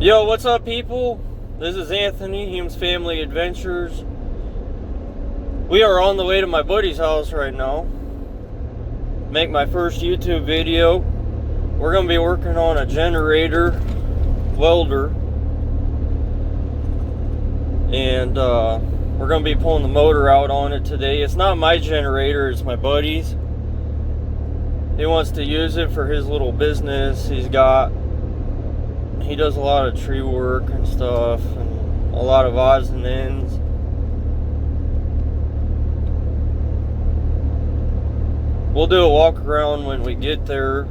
Yo, what's up, people? This is Anthony, Hume's Family Adventures. We are on the way to my buddy's house right now. Make my first YouTube video. We're going to be working on a generator welder. And we're going to be pulling the motor out on it today. It's not my generator, it's my buddy's. He wants to use it for his little business he's got. He does a lot of tree work and stuff, and a lot of odds and ends. We'll do a walk around when we get there,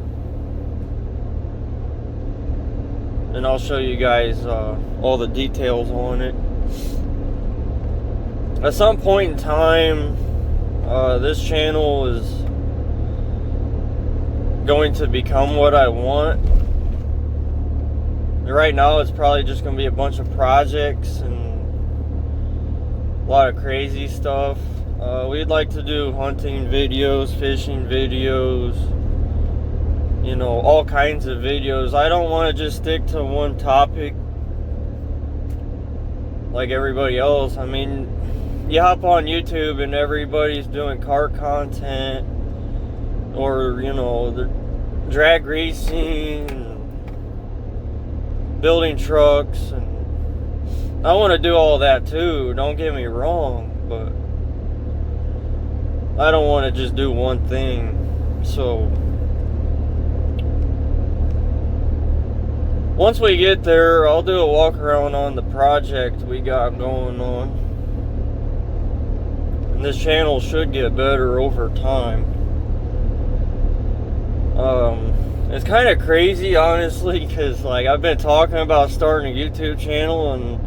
and I'll show you guys all the details on it. At some point in time, this channel is going to become what I want. Right now it's probably just going to be a bunch of projects and a lot of crazy stuff. We'd like to do hunting videos, fishing videos, you know, all kinds of videos. I don't want to just stick to one topic like everybody else. I mean, you hop on YouTube and everybody's doing car content, or, you know, the drag racing, building trucks, and I want to do all that too, don't get me wrong, but I don't want to just do one thing. So once we get there, I'll do a walk around on the project we got going on, and this channel should get better over time. It's kind of crazy, honestly, because like I've been talking about starting a YouTube channel and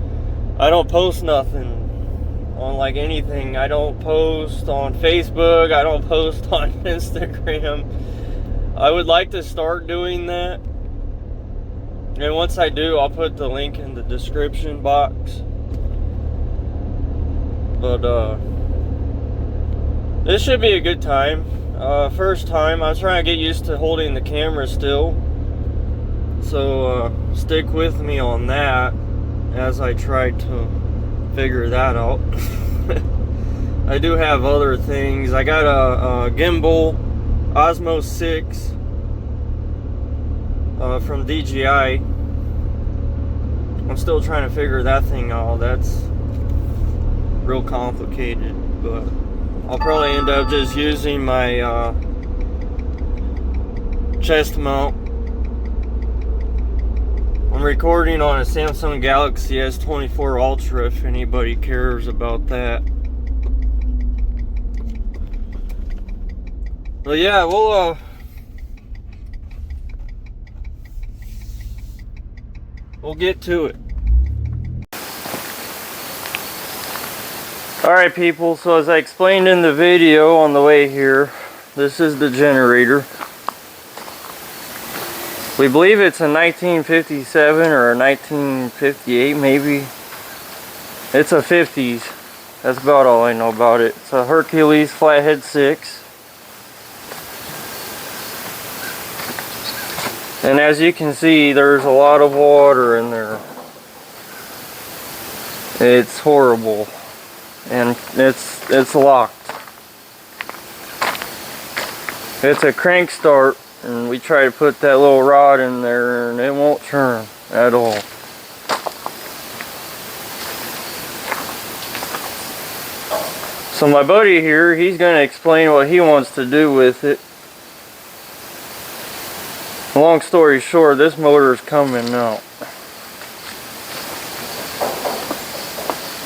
I don't post nothing on like anything. I don't post on Facebook, I don't post on Instagram. I would like to start doing that, and once I do, I'll put the link in the description box. But this should be a good time. First time, I'm trying to get used to holding the camera still, so stick with me on that as I try to figure that out. I do have other things. I got a gimbal Osmo 6 from DJI. I'm still trying to figure that thing out. That's real complicated, but I'll probably end up just using my chest mount. I'm recording on a Samsung Galaxy S24 Ultra, if anybody cares about that. But yeah, we'll get to it. Alright, people, so as I explained in the video on the way here, this is the generator. We believe it's a 1957 or a 1958 maybe. It's a 50s. That's about all I know about it. It's a Hercules Flathead 6. And as you can see, there's a lot of water in there. It's horrible. And it's locked. It's a crank start, and we try to put that little rod in there and it won't turn at all. So my buddy here, he's going to explain what he wants to do with it. Long story short, this motor is coming out.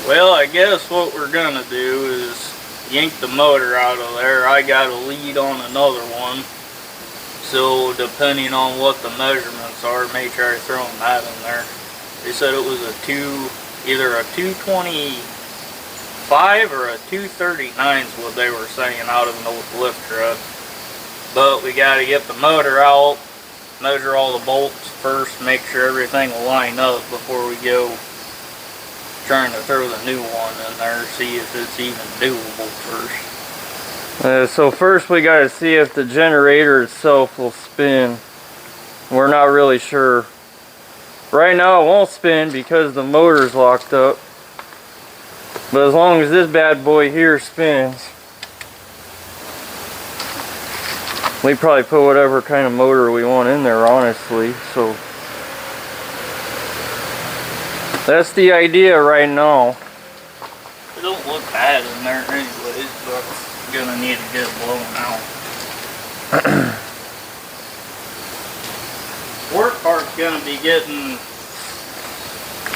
Well, I guess what we're gonna do is yank the motor out of there. I got a lead on another one, so depending on what the measurements are, may try throwing that in there. They said it was either a 225 or a 239 is what they were saying out of an old lift truck. But we got to get the motor out, measure all the bolts first, make sure everything will line up before we go trying to throw the new one in there, see if it's even doable first. So first we got to see if the generator itself will spin. We're not really sure. Right now it won't spin because the motor's locked up. But as long as this bad boy here spins, we probably put whatever kind of motor we want in there, honestly. So that's the idea right now. It don't look bad in there anyways, but it's gonna need to get blown out. Work part's gonna be getting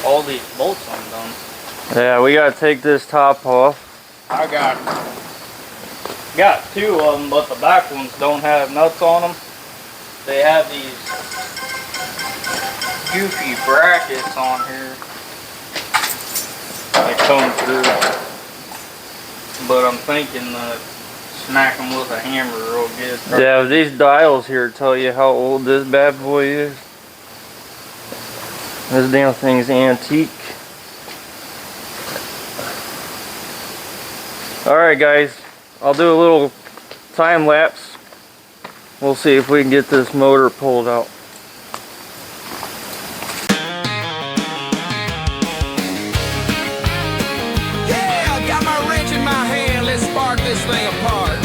all these bolts undone. Yeah, we gotta take this top off. I got two of them, but the back ones don't have nuts on them. They have these goofy brackets on here that come through. But I'm thinking that smack them with a hammer real good. Yeah, these dials here tell you how old this bad boy is. This damn thing's antique. Alright guys, I'll do a little time lapse. We'll see if we can get this motor pulled out. Yeah, I got my wrench in my hand, let's spark this thing apart.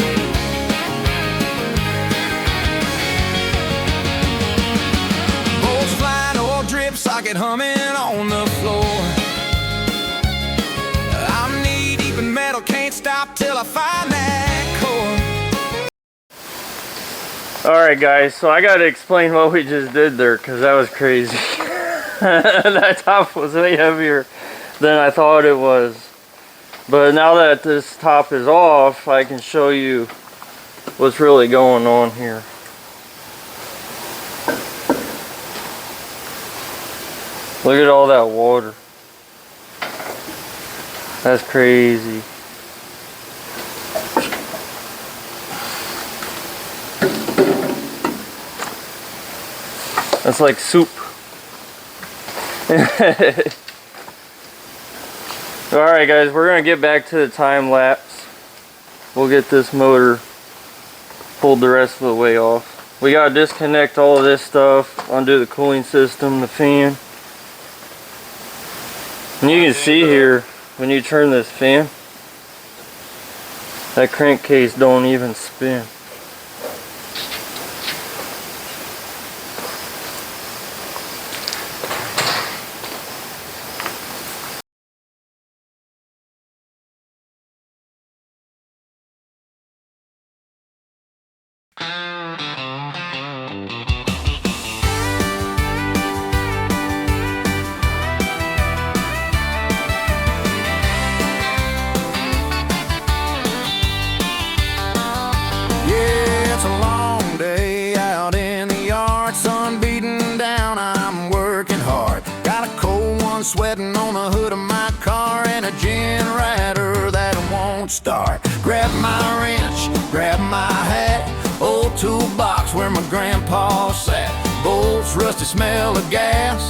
Bolts flying, oil drip socket humming on the floor. I'm knee deep in metal, can't stop till I find that core. Alright guys, so I gotta explain what we just did there, because that was crazy. That top was way heavier than I thought it was. But now that this top is off, I can show you what's really going on here. Look at all that water. That's crazy. That's like soup. Alright guys, we're gonna get back to the time lapse. We'll get this motor pulled the rest of the way off. We gotta disconnect all of this stuff, undo the cooling system, the fan. And you can see here, when you turn this fan, that crankcase don't even spin. Sweating on the hood of my car and a generator that won't start. Grab my wrench, grab my hat, old toolbox where my grandpa sat. Bolts, rusty smell of gas.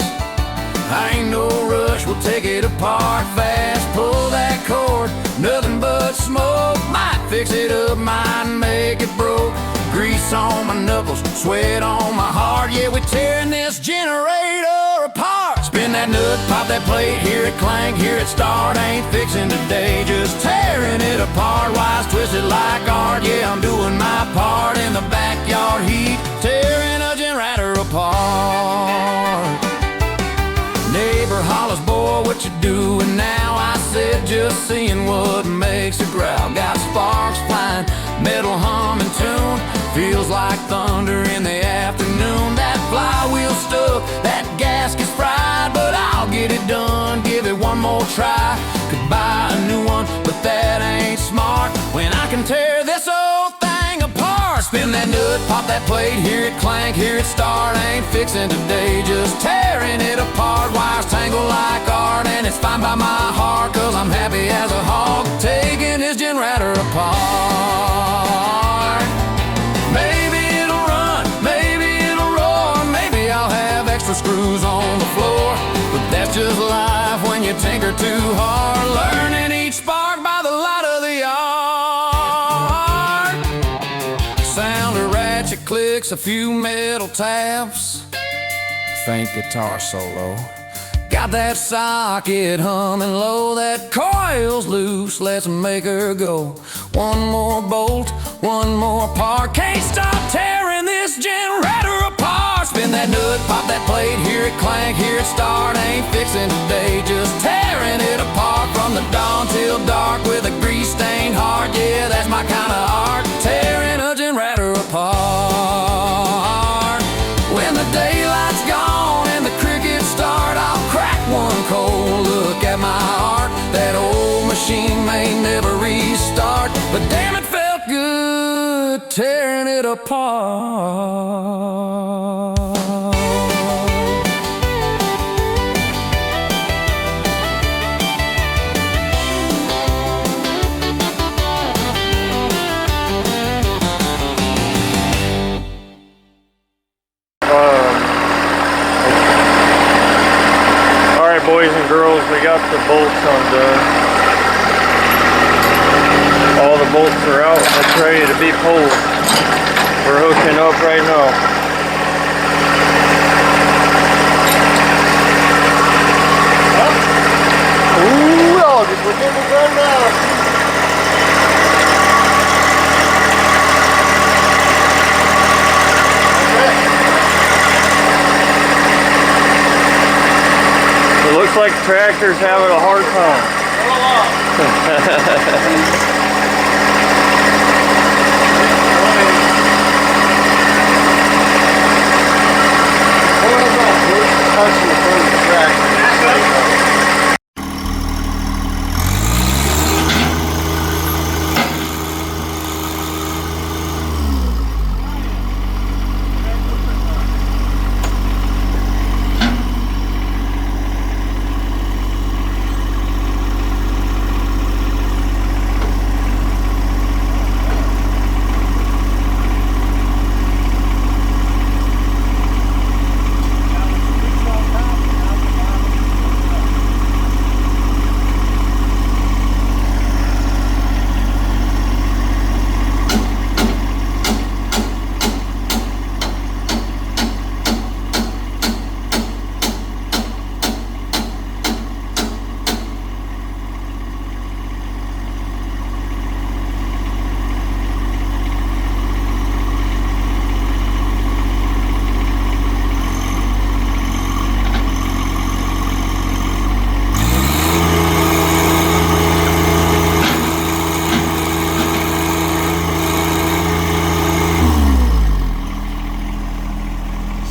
I ain't no rush, we'll take it apart fast. Pull that cord, nothing but smoke. Might fix it up, might make it broke. Grease on my knuckles, sweat on my heart. Yeah, we're tearing this generator apart. Spin that nut, pop that plate, hear it clank, hear it start. Ain't fixing today, just tearing it apart. Wires twisted like art, yeah, I'm doing my part. In the backyard heat, tearing a generator apart. Neighbor hollers, boy, what you doing now? I said, just seeing what makes it growl. Got sparks flying, metal humming tune. Feels like thunder in the afternoon. That flywheel stuck, that gasket's fried, but I'll get it done, give it one more try. Could buy a new one, but that ain't smart when I can tear this old thing apart. Spin that nut, pop that plate, hear it clank, hear it start. Ain't fixing today, just tearing it apart. Wires tangle like art, and it's fine by my heart, cause I'm happy as a hog taking his generator apart. Maybe it'll run, maybe it'll roar, maybe I'll have extra screws on the floor. But that's just life when you tinker too hard, learning each spark by the light of the yard. Sound of ratchet clicks, a few metal taps. faint guitar solo. Got that socket humming low, that coil's loose, let's make her go. One more bolt, one more part, can't stop tearing this generator apart. Spin that nut, pop that plate, hear it clank, hear it start. Ain't fixing today, just tearing it apart. From the dawn till dark with a grease-stained heart. Yeah, that's my kind of art, tearing a generator apart. When the daylight's gone and the crickets start, I'll crack one cold look at my heart. That old machine may never restart, but damn, it felt good tearing it apart. Alright, boys and girls, we got the bolts undone. All the bolts are out. It's ready to be pulled. We're hooking up right now. Ooh, oh, we're getting it done now. It looks like the tractor's having a hard time. Touching the front of the tractor.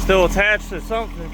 Still attached to something.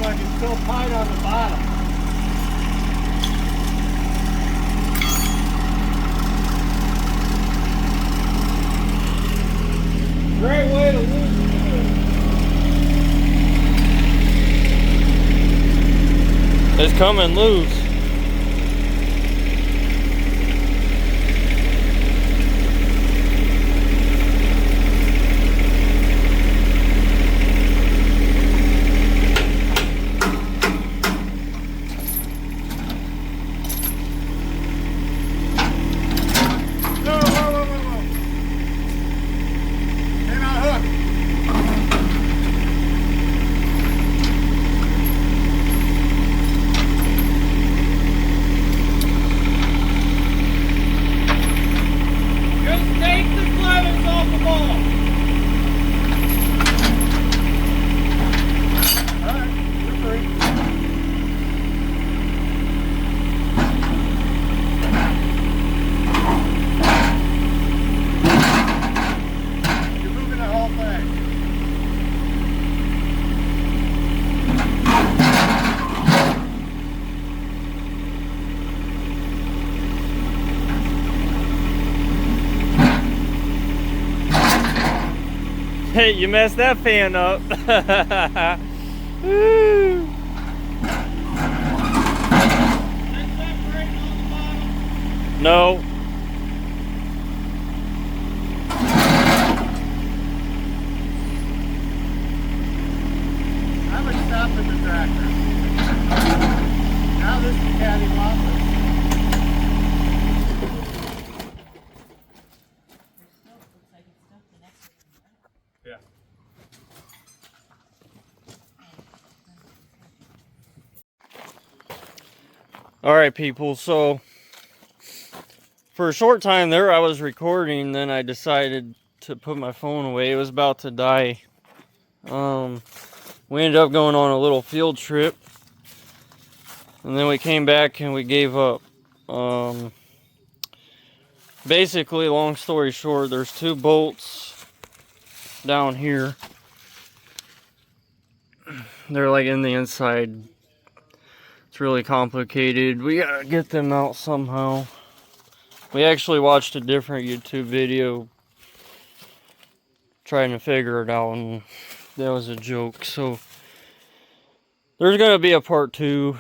It's still tight on the bottom. Great way to lose it. It's coming loose. Hey, you messed that fan up. Woo. No. I would stop at the tractor. Now this is cattywampus. Yeah. All right, people. So for a short time there, I was recording. Then I decided to put my phone away. It was about to die. We ended up going on a little field trip, and then we came back and we gave up. Basically, long story short, there's 2 bolts down here. They're like in the inside. It's really complicated. We gotta get them out somehow. We actually watched a different YouTube video trying to figure it out, and that was a joke. So there's gonna be a part 2.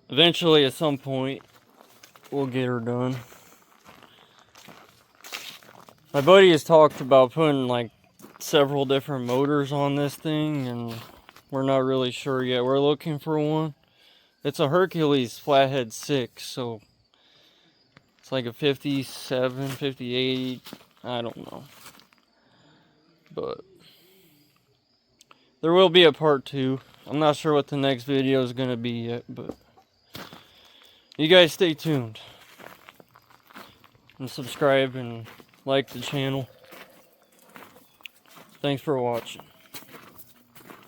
Eventually, at some point, we'll get her done. My buddy has talked about putting like several different motors on this thing, and we're not really sure yet. We're looking for one. It's a Hercules Flathead 6, so it's like a 57, 58, I don't know. But there will be a part 2. I'm not sure what the next video is going to be yet, but you guys stay tuned. And subscribe and like the channel. Thanks for watching.